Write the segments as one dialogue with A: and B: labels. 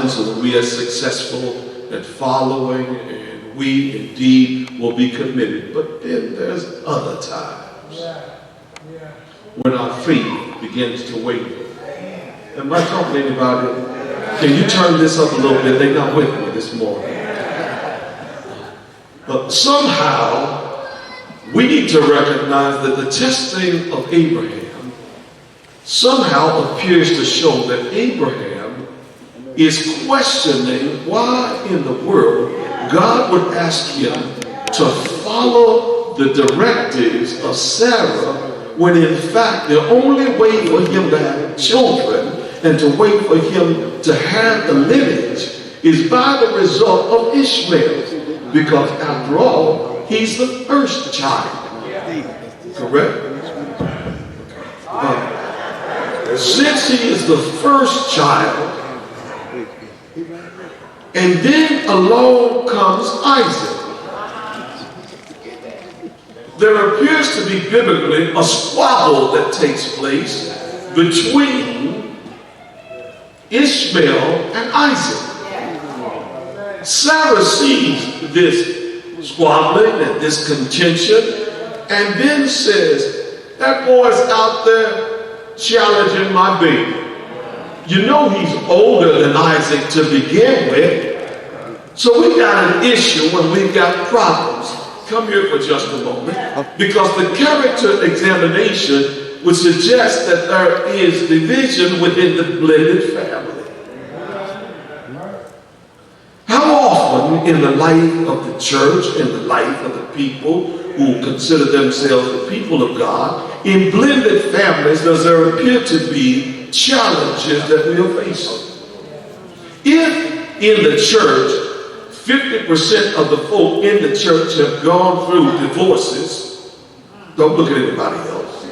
A: signs so that we are successful at following, and we indeed will be committed. But then there's other times when our faith begins to waver. Am I talking to anybody? Can you turn this up a little bit? They're not with me this morning. But somehow we need to recognize that the testing of Abraham somehow appears to show that Abraham is questioning why in the world God would ask him to follow the directives of Sarah, when in fact the only way for him to have children and to wait for him to have the lineage is by the result of Ishmael, because after all, he's the first child. Correct? Since he is the first child, and then along comes Isaac, there appears to be biblically a squabble that takes place between Ishmael and Isaac. Sarah sees this squabbling and this contention, and then says, that boy's out there challenging my baby. You know he's older than Isaac to begin with, so we got an issue and we've got problems. Come here for just a moment, because the character examination would suggest that there is division within the blended family. How often in the life of the church, in the life of the people who consider themselves the people of God, in blended families does there appear to be challenges that we are facing? If in the church 50% of the folk in the church have gone through divorces, don't look at anybody else.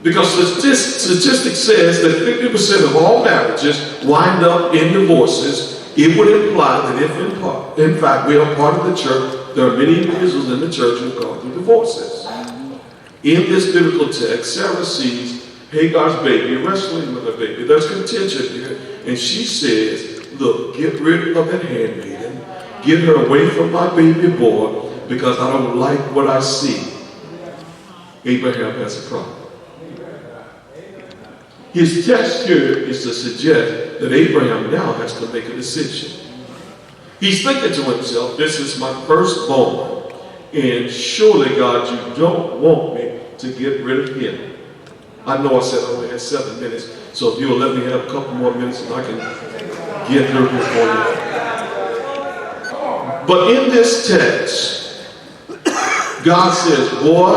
A: Because statistics says that 50% of all marriages wind up in divorces. It would imply that if in fact we are part of the church, there are many individuals in the church who have gone through divorces. In this biblical text, Sarah sees Hagar's baby wrestling with her baby. There's contention here, and she says, look, get rid of that handmaiden, get her away from my baby boy, because I don't like what I see. Abraham has a problem. His text here is to suggest that Abraham now has to make a decision. He's thinking to himself, this is my firstborn, and surely, God, you don't want me to get rid of him. I know I said I only had 7 minutes, so if you'll let me have a couple more minutes and I can get through this for you. But in this text, God says, boy,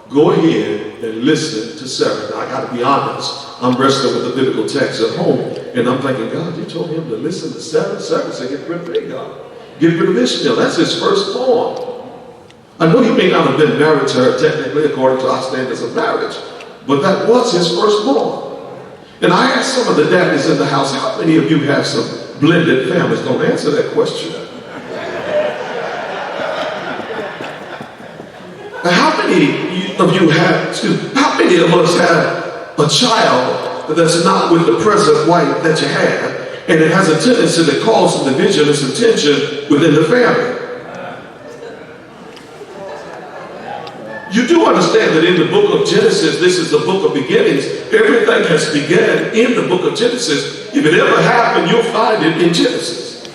A: go ahead and listen to Sarah. Now, I got to be honest. I'm wrestling with the biblical text at home, and I'm thinking, God, you told him to listen to Sarah. Sarah said, get rid of Hagar. Get rid of Ishmael. That's his firstborn. I know he may not have been married to her technically according to our standards of marriage, but that was his firstborn. And I asked some of the daddies in the house, how many of you have some blended families? Don't answer that question. And how many of you have, how many of us have a child that's not with the present wife that you have, and it has a tendency to cause some division and some tension within the family? You do understand that in the book of Genesis, this is the book of beginnings. Everything has begun in the book of Genesis. If it ever happened, you'll find it in Genesis.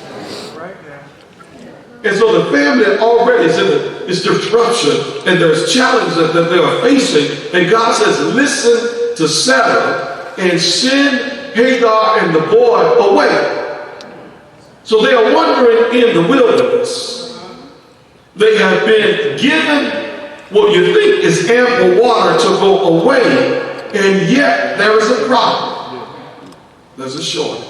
A: And so the family already is in this disruption, and there's challenges that they are facing. And God says, listen to Sarah and send Hagar and the boy away. So they are wandering in the wilderness. They have been given what you think is ample water to go away, and yet there is a problem. There's a shortage.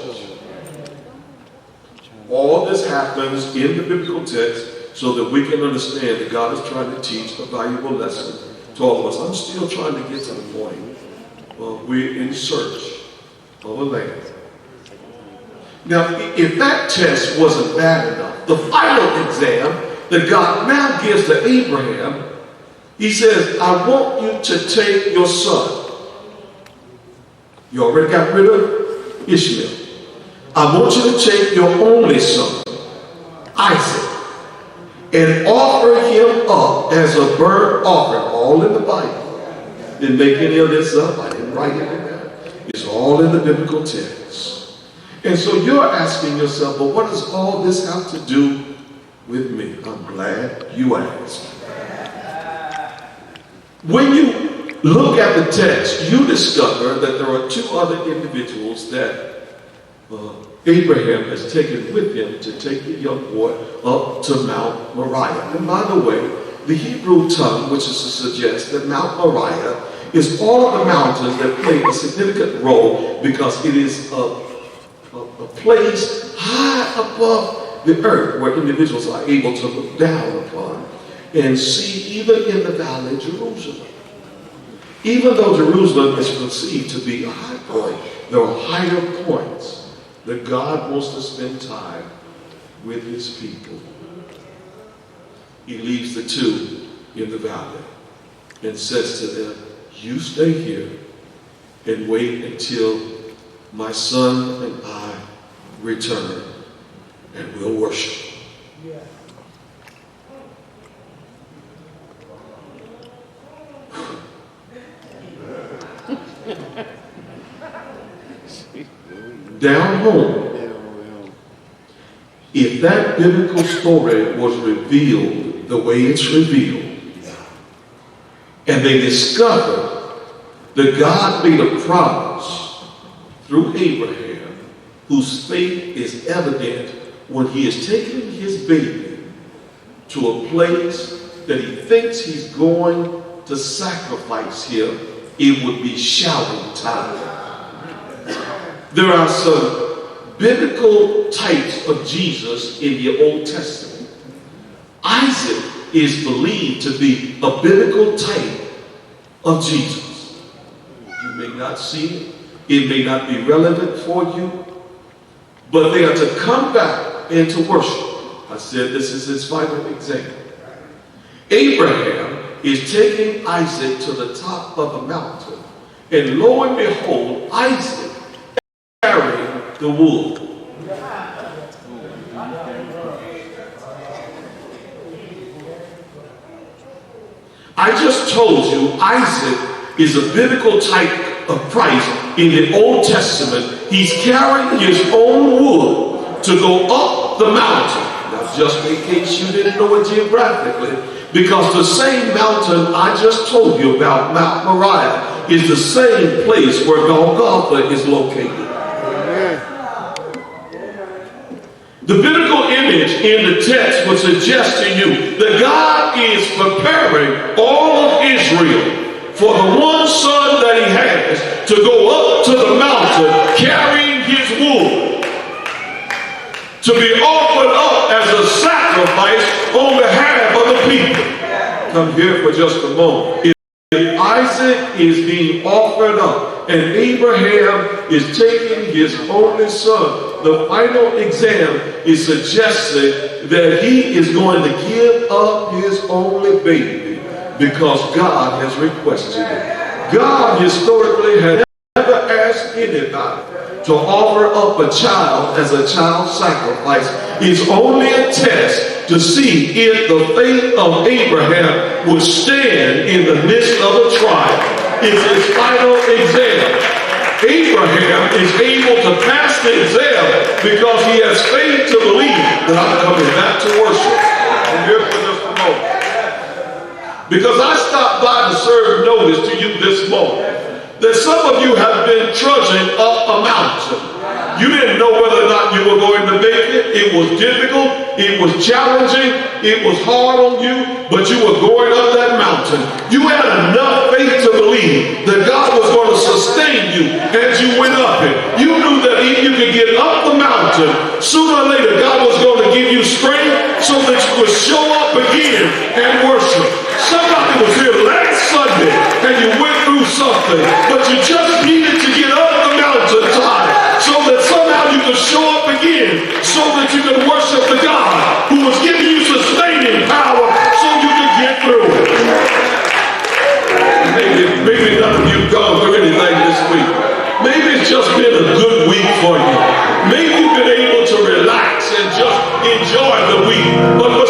A: All this happens in the biblical text so that we can understand that God is trying to teach a valuable lesson to all of us. I'm still trying to get to the point where we're in search of a land. Now, if that test wasn't bad enough, the final exam that God now gives to Abraham, he says, I want you to take your son. You already got rid of Ishmael. I want you to take your only son, Isaac, and offer him up as a burnt offering. All in the Bible. Didn't make any of this up. I didn't write it in there. It's all in the biblical text. And so you're asking yourself, but what does all this have to do with me? I'm glad you asked. When you look at the text, you discover that there are two other individuals that Abraham has taken with him to take the young boy up to Mount Moriah. And by the way, the Hebrew tongue, which is to suggest that Mount Moriah is all of the mountains that play a significant role because it is a place high above the earth where individuals are able to look down upon and see even in the valley Jerusalem. Even though Jerusalem is perceived to be a high point, there are higher points that God wants to spend time with his people. He leaves the two in the valley and says to them, you stay here and wait until my son and I return and we'll worship. Yeah. Down home, if that biblical story was revealed the way it's revealed, and they discovered that God made a promise through Abraham, whose faith is evident when he is taking his baby to a place that he thinks he's going to sacrifice him, it would be shouting time. There are some biblical types of Jesus in the Old Testament. Isaac is believed to be a biblical type of Jesus. You may not see it. It may not be relevant for you. But they are to come back and to worship. I said this is his final example. Abraham is taking Isaac to the top of a mountain. And lo and behold, Isaac carrying the wood. I just told you Isaac is a biblical type of Christ in the Old Testament. He's carrying his own wood to go up the mountain. Now, just in case you didn't know it geographically, because the same mountain I just told you about, Mount Moriah, is the same place where Golgotha is located. The biblical image in the text would suggest to you that God is preparing all of Israel for the one son that he has to go up to the mountain carrying his wood to be offered up as a sacrifice on behalf of the people. Come here for just a moment. If Isaac is being offered up and Abraham is taking his only son, the final exam is suggesting that he is going to give up his only baby because God has requested it. God historically has never asked anybody to offer up a child as a child sacrifice. It's only a test to see if the faith of Abraham would stand in the midst of a trial. It's his final exam. Abraham is able to pass the exam because he has faith to believe that I'm coming back to worship. I'm here for just a moment. Because I stopped by to serve notice to you this morning that some of you have been trudging up a mountain. You didn't know whether or not you were going to make it. It was difficult. It was challenging. It was hard on you, but you were going up that mountain. You had enough faith to believe that God was going to sustain you as you went up it. You knew that if you could get up the mountain, sooner or later God was going to give you strength so that you would show up again and worship. Somebody was here last Sunday and you went through something, but you just needed to get up the mountain top so that somehow you could show up again so that you could worship the God who was giving you sustaining power so you could get through it. Maybe none of you have gone through anything this week. Maybe it's just been a good week for enjoy the week, but